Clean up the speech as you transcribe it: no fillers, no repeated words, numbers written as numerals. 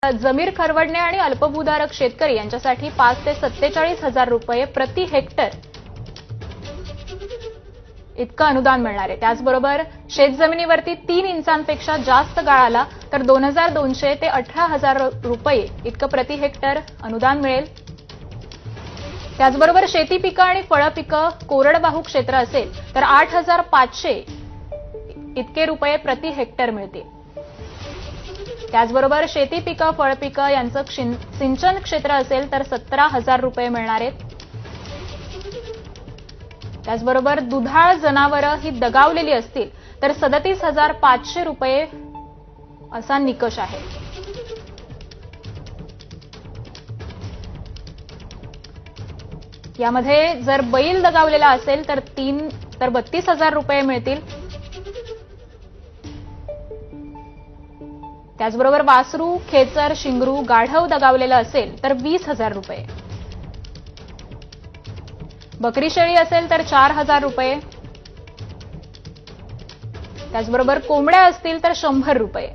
जमीर खरवडणे आणि अल्पभूधारक शेतकरी यांच्यासाठी 5 ते 47,000 रुपये प्रति हेक्टर इतकं अनुदान मिळणार आहे। त्याचबरोबर शेतजमिनीवरती 3 इंचांपेक्षा जास्त गाळ आला तर 2,200 ते 18,000 रुपये इतकं प्रति हेक्टर अनुदान मिळेल। त्याचबरोबर शेती पिकं आणि फळ पिकं कोरडवाहू क्षेत्र असेल तर 8,500 इतके रुपये प्रति हेक्टर मिळतील। त्याचबरोबर शेती पिकं फळ पिकं यांचं सिंचन क्षेत्र असेल तर 17,000 रुपये मिळणार आहेत। त्याचबरोबर दुधाळ जनावरं ही दगावलेली असतील तर 37,500 रुपये असा निकष आहे। यामध्ये जर बैल दगावलेला असेल तर 32,000 रुपये मिळतील। त्याचबरोबर वासरू, खेचर, शिंगरू, गाढव दगावलेलं असेल तर 20,000 रुपये। बकरी शेळी असेल तर 4,000 रुपये। त्याचबरोबर कोंबड्या असतील तर 100 रुपये।